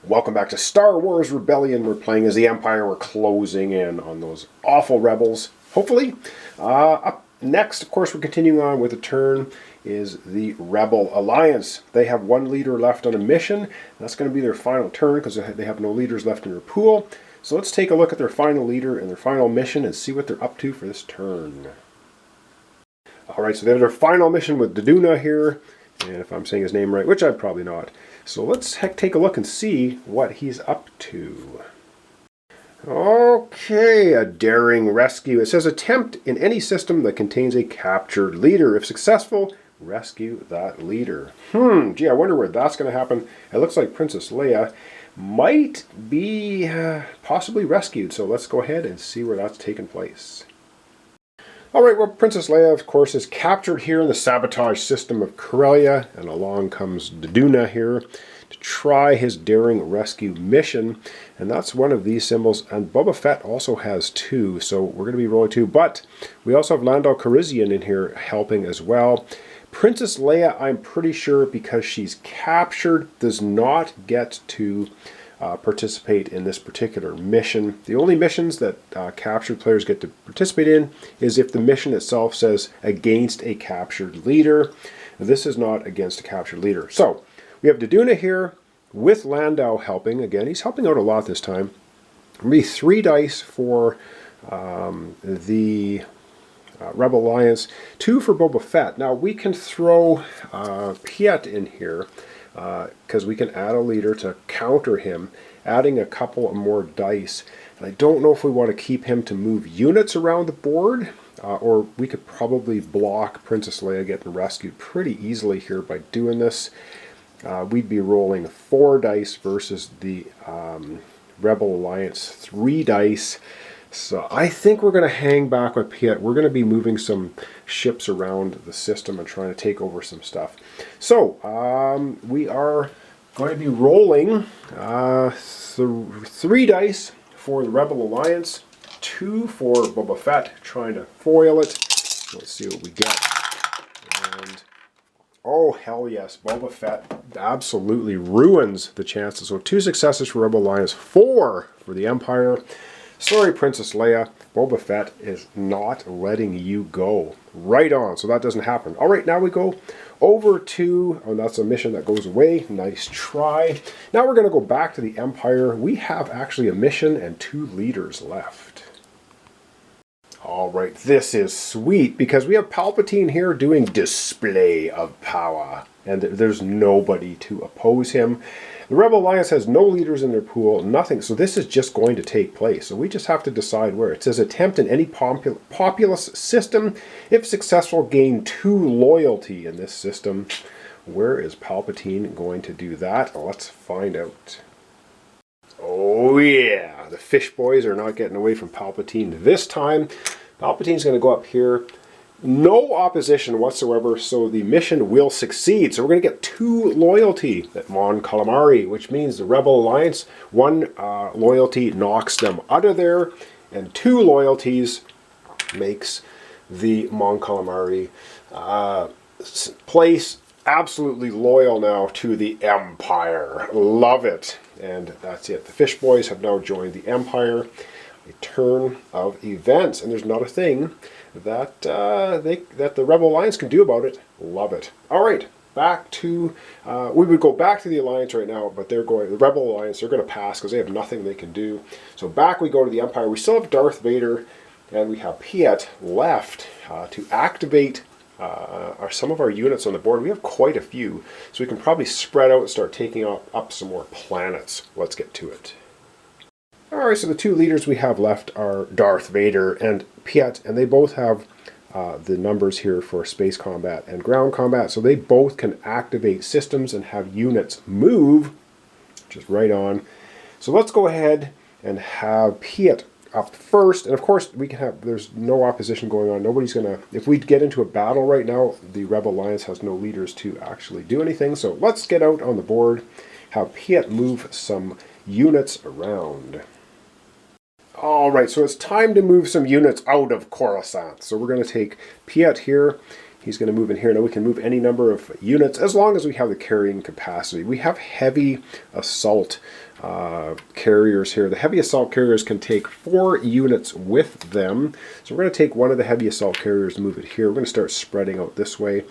Welcome back to Star Wars Rebellion. We're playing as the Empire. We're closing in on those awful rebels, hopefully. Up next, of course, we're continuing on with the turn, is the Rebel Alliance. They have one leader left on a mission. That's going to be their final turn because they have no leaders left in their pool. So let's take a look at their final leader and their final mission and see what they're up to for this turn. Alright, so they have their final mission with Daduna here. And if I'm saying his name right, which I'm probably not. So let's take a look and see what he's up to. Okay, a daring rescue. It says attempt in any system that contains a captured leader. If successful, rescue that leader. Gee, I wonder where that's going to happen. It looks like Princess Leia might be possibly rescued. So let's go ahead and see where that's taking place. Alright, well, Princess Leia, of course, is captured here in the sabotage system of Corellia, and along comes Daduna here to try his daring rescue mission, and that's one of these symbols, and Boba Fett also has two, so we're going to be rolling two, but we also have Lando Calrissian in here helping as well. Princess Leia, I'm pretty sure, because she's captured, does not get to participate in this particular mission. The only missions that captured players get to participate in is if the mission itself says against a captured leader. This is not against a captured leader. So we have Daduna here with Lando helping. Again, he's helping out a lot this time. It'll be 3 dice for the Rebel Alliance, 2 for Boba Fett. Now we can throw Piet in here because we can add a leader to counter him, adding a couple more dice. And I don't know if we want to keep him to move units around the board, or we could probably block Princess Leia getting rescued pretty easily here by doing this. We'd be rolling 4 dice versus the Rebel Alliance 3 dice. So I think we're going to hang back with Piet. We're going to be moving some ships around the system and trying to take over some stuff. So we are going to be rolling 3 dice for the Rebel Alliance, 2 for Boba Fett, trying to foil it. Let's see what we get. And oh, hell yes, Boba Fett absolutely ruins the chances. So 2 successes for Rebel Alliance, 4 for the Empire. Sorry, Princess Leia, Boba Fett is not letting you go. Right on, so that doesn't happen. All right, now we go over to, oh, that's a mission that goes away. Nice try. Now we're going to go back to the Empire. We have actually a mission and 2 leaders left. All right, this is sweet because we have Palpatine here doing display of power, and there's nobody to oppose him. The Rebel Alliance has no leaders in their pool, nothing, so this is just going to take place. So we just have to decide where. It says attempt in any populous system. If successful, gain 2 loyalty in this system. Where is Palpatine going to do that? Let's find out. Oh yeah, the fish boys are not getting away from Palpatine this time. Palpatine's going to go up here. No opposition whatsoever, so the mission will succeed. So we're going to get 2 loyalty at Mon Calamari, which means the Rebel Alliance, 1 loyalty knocks them out of there, and 2 loyalties makes the Mon Calamari place absolutely loyal now to the Empire. Love it. And that's it. The Fish Boys have now joined the Empire. A turn of events, and there's not a thing that that the Rebel Alliance can do about it. Love it. All right, back to we would go back to the Alliance right now, but they're going the Rebel Alliance. They're going to pass because they have nothing they can do. So back we go to the Empire. We still have Darth Vader, and we have Piet left to activate some of our units on the board. We have quite a few, so we can probably spread out and start taking up some more planets. Let's get to it. Alright, so the 2 leaders we have left are Darth Vader and Piet, and they both have the numbers here for space combat and ground combat, so they both can activate systems and have units move, just right on. So let's go ahead and have Piet up first, and of course we can have, there's no opposition going on, nobody's gonna, if we get into a battle right now, the Rebel Alliance has no leaders to actually do anything, so let's get out on the board, have Piet move some units around. All right, so it's time to move some units out of Coruscant. So we're going to take Piet here. He's going to move in here. Now we can move any number of units as long as we have the carrying capacity. We have heavy assault carriers here. The heavy assault carriers can take 4 units with them. So we're going to take one of the heavy assault carriers and move it here. We're going to start spreading out this way.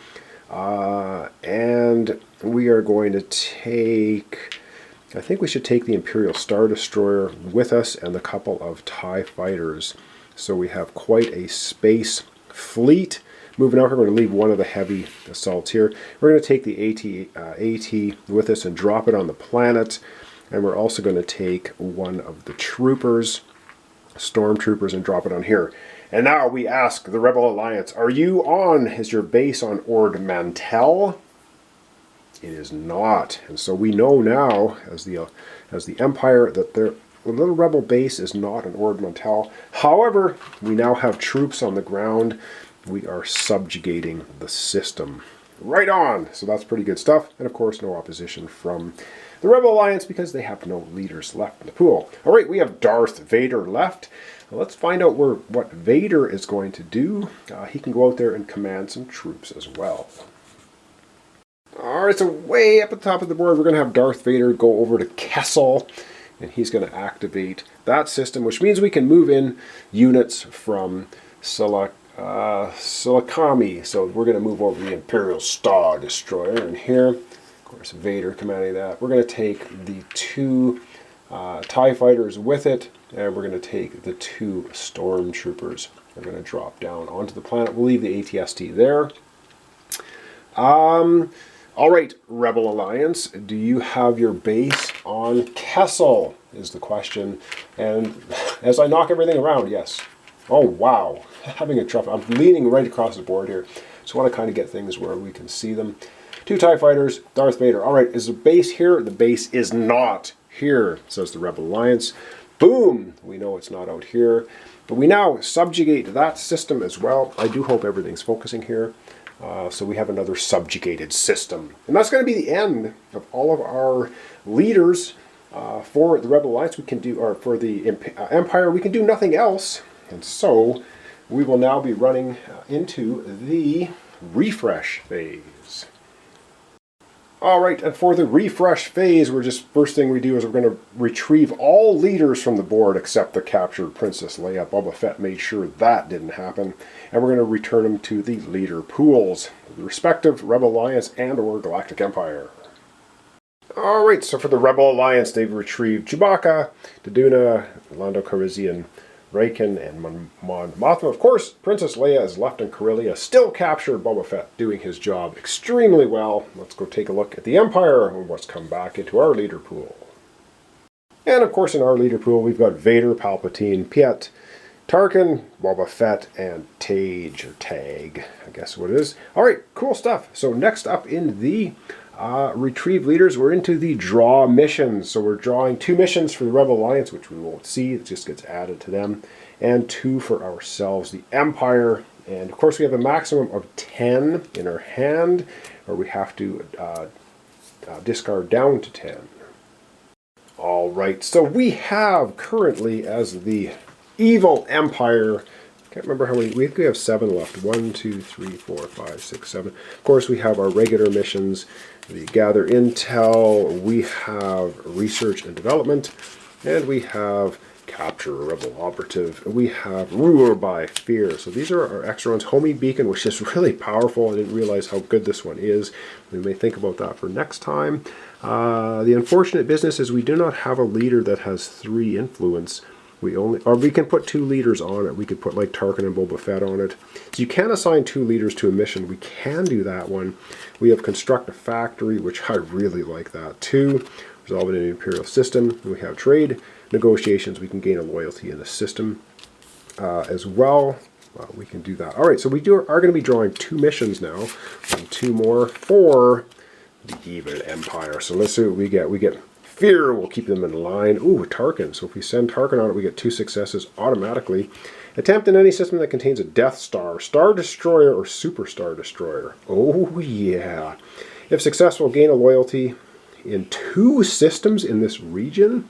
And we are going to take... I think we should take the Imperial Star Destroyer with us and a couple of TIE fighters. So we have quite a space fleet. Moving out, we're going to leave one of the heavy assaults here. We're going to take the AT with us and drop it on the planet. And we're also going to take one of the troopers, stormtroopers, and drop it on here. And now we ask the Rebel Alliance, are you on? Is your base on Ord Mantell? It is not, and so we know now, as the Empire, that the little rebel base is not an Ord Mantell. However, we now have troops on the ground. We are subjugating the system. Right on! So that's pretty good stuff, and of course, no opposition from the Rebel Alliance because they have no leaders left in the pool. All right, we have Darth Vader left. Now let's find out what Vader is going to do. He can go out there and command some troops as well. Alright, so way up at the top of the board, we're going to have Darth Vader go over to Kessel, and he's going to activate that system, which means we can move in units from Silicami. So we're going to move over the Imperial Star Destroyer, and here, of course, Vader commanding that. We're going to take the 2 TIE fighters with it, and we're going to take the 2 stormtroopers. We're going to drop down onto the planet. We'll leave the ATST there. All right, Rebel Alliance, do you have your base on Kessel, is the question. And as I knock everything around, yes. Oh, wow. Having a trouble. I'm leaning right across the board here. So I want to kind of get things where we can see them. 2 TIE fighters, Darth Vader. All right, is the base here? The base is not here, says the Rebel Alliance. Boom! We know it's not out here. But we now subjugate that system as well. I do hope everything's focusing here. So we have another subjugated system. And that's going to be the end of all of our leaders for the Rebel Alliance. We can do, or for the Empire, we can do nothing else. And so we will now be running into the refresh phase. All right, and for the refresh phase, first thing we do is we're going to retrieve all leaders from the board except the captured Princess Leia. Boba Fett made sure that didn't happen. And we're going to return them to the leader pools, the respective Rebel Alliance and or Galactic Empire. All right, so for the Rebel Alliance, they've retrieved Chewbacca, Daduna, Lando Calrissian, Raykin, and Mon Mothma. Of course, Princess Leia is left in Corellia, still captured Boba Fett, doing his job extremely well. Let's go take a look at the Empire and what's come back into our leader pool. And of course, in our leader pool, we've got Vader, Palpatine, Piet, Tarkin, Boba Fett, and Tage, or Tag, I guess what it is. All right, cool stuff. So next up in the retrieve leaders, we're into the draw missions. So we're drawing 2 missions for the Rebel Alliance, which we won't see. It just gets added to them. And 2 for ourselves, the Empire. And of course, we have a maximum of 10 in our hand, or we have to discard down to 10. All right, so we have currently as the Evil Empire, I can't remember how many, we have 7 left. 1, 2, 3, 4, 5, 6, 7. Of course, we have our regular missions, the Gather Intel, we have Research and Development, and we have Capture a Rebel Operative, and we have Rule by Fear. So these are our extra ones. Homing Beacon, which is really powerful. I didn't realize how good this one is. We may think about that for next time. The unfortunate business is we do not have a leader that has 3 influence. We can put 2 leaders on it. We could put like Tarkin and Boba Fett on it. So you can assign 2 leaders to a mission. We can do that one. We have Construct a Factory, which I really like that too. Resolve it in an Imperial system. And we have Trade Negotiations. We can gain a loyalty in the system as well. We can do that. All right, so we are going to be drawing 2 missions now, and 2 more for the Evil Empire. So let's see what we get. We get Fear will keep them in line. Ooh, Tarkin. So if we send Tarkin on it, we get 2 successes automatically. Attempt in any system that contains a Death Star, Star Destroyer, or Super Star Destroyer. Oh, yeah. If successful, gain a loyalty in 2 systems in this region.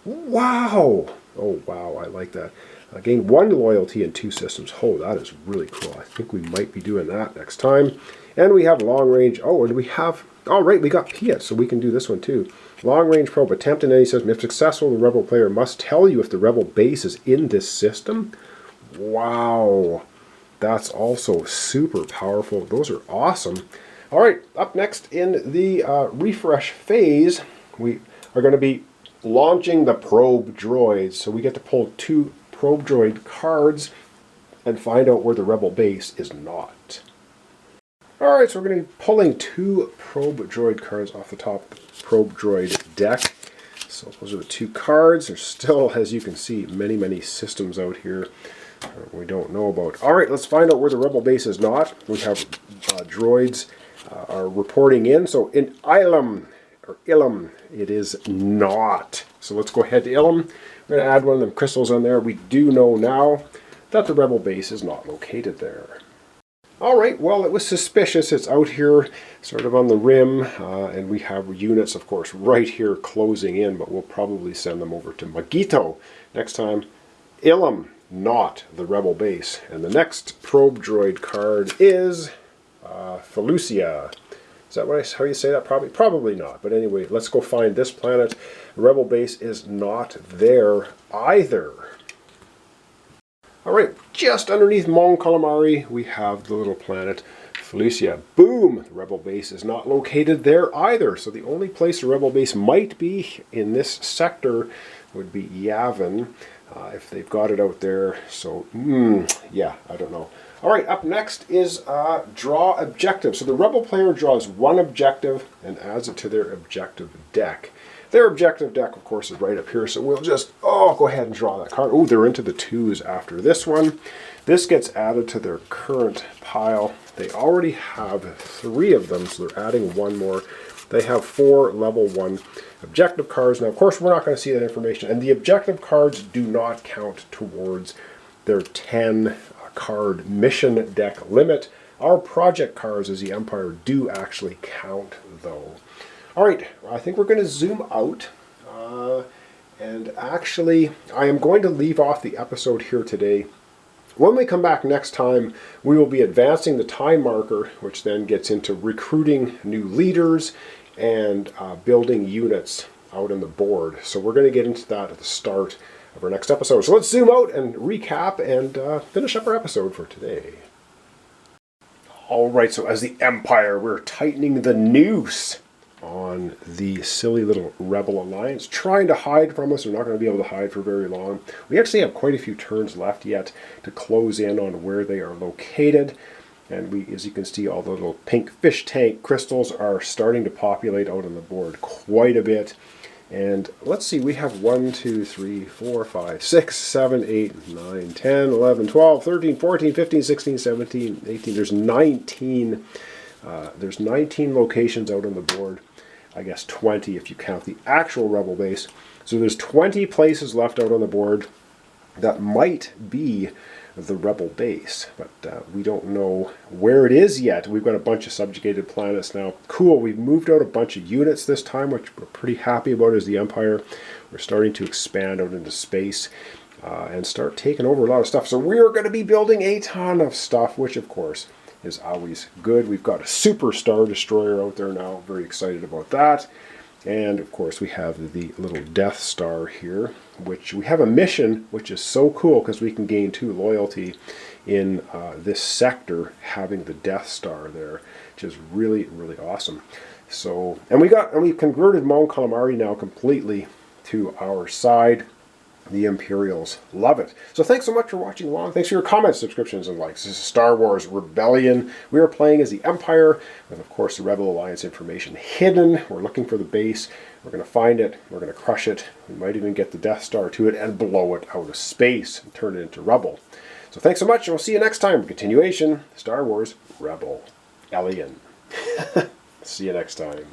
Wow. Oh, wow, I like that. Gain 1 loyalty in 2 systems. Oh, that is really cool. I think we might be doing that next time. And we have long range. Oh, and we have... Oh, right, we got Pia, so we can do this one too. Long range probe. Attempt in any system. If successful, the rebel player must tell you if the rebel base is in this system. Wow. That's also super powerful. Those are awesome. All right, up next in the refresh phase, we are going to be launching the probe droids. So we get to pull 2 probe droid cards and find out where the rebel base is not. All right, so we're going to be pulling 2 probe droid cards off the top of the probe droid deck. So those are the 2 cards. There's still, as you can see, many, many systems out here we don't know about. All right, let's find out where the rebel base is not. We have droids are reporting in. So in Ilum, it is not. So let's go ahead to Ilum. We're going to add one of them crystals on there. We do know now that the rebel base is not located there. All right, well, it was suspicious. It's out here sort of on the rim, and we have units, of course, right here closing in, but we'll probably send them over to Magito next time. Ilum, not the rebel base. And the next probe droid card is Felucia. Is that how you say that? Probably not. But anyway, let's go find this planet. The rebel base is not there either. All right, just underneath Mon Calamari, we have the little planet Felucia. Boom! The rebel base is not located there either. So the only place the rebel base might be in this sector would be Yavin, if they've got it out there. So, yeah, I don't know. All right, up next is draw objective. So the rebel player draws 1 objective and adds it to their objective deck. Their objective deck, of course, is right up here, so we'll just, go ahead and draw that card. Oh, they're into the 2s after this one. This gets added to their current pile. They already have 3 of them, so they're adding 1 more. They have 4 level 1 objective cards. Now, of course, we're not going to see that information, and the objective cards do not count towards their 10 card mission deck limit. Our project cards as the Empire do actually count, though. All right, I think we're going to zoom out, and actually, I am going to leave off the episode here today. When we come back next time, we will be advancing the time marker, which then gets into recruiting new leaders and building units out on the board. So we're going to get into that at the start of our next episode. So let's zoom out and recap and finish up our episode for today. All right, so as the Empire, we're tightening the noose on the silly little rebel alliance, trying to hide from us. They're not going to be able to hide for very long. We actually have quite a few turns left yet to close in on where they are located. And we, as you can see, all the little pink fish tank crystals are starting to populate out on the board quite a bit. And let's see, we have 1, 2, 3, 4, 5, 6, 7, 8, 9, 10, 11, 12, 13, 14, 15, 16, 17, 18. There's 19 locations out on the board. I guess 20 if you count the actual rebel base. So there's 20 places left out on the board that might be the rebel base, but we don't know where it is yet. We've got a bunch of subjugated planets now. Cool, we've moved out a bunch of units this time, which we're pretty happy about as the Empire. We're starting to expand out into space and start taking over a lot of stuff. So we're going to be building a ton of stuff, which of course is always good. We've got a super Star Destroyer out there now. Very excited about that. And of course we have the little Death Star here, which we have a mission, which is so cool because we can gain 2 loyalty in this sector, having the Death Star there, which is really, really awesome. So, and we've converted Mon Calamari now completely to our side. The Imperials love it. So thanks so much for watching along. Thanks for your comments, subscriptions, and likes. This is Star Wars Rebellion. We are playing as the Empire, with of course the Rebel Alliance information hidden. We're looking for the base. We're going to find it. We're going to crush it. We might even get the Death Star to it and blow it out of space and turn it into rubble. So thanks so much, and we'll see you next time. Continuation, Star Wars Rebellion. See you next time.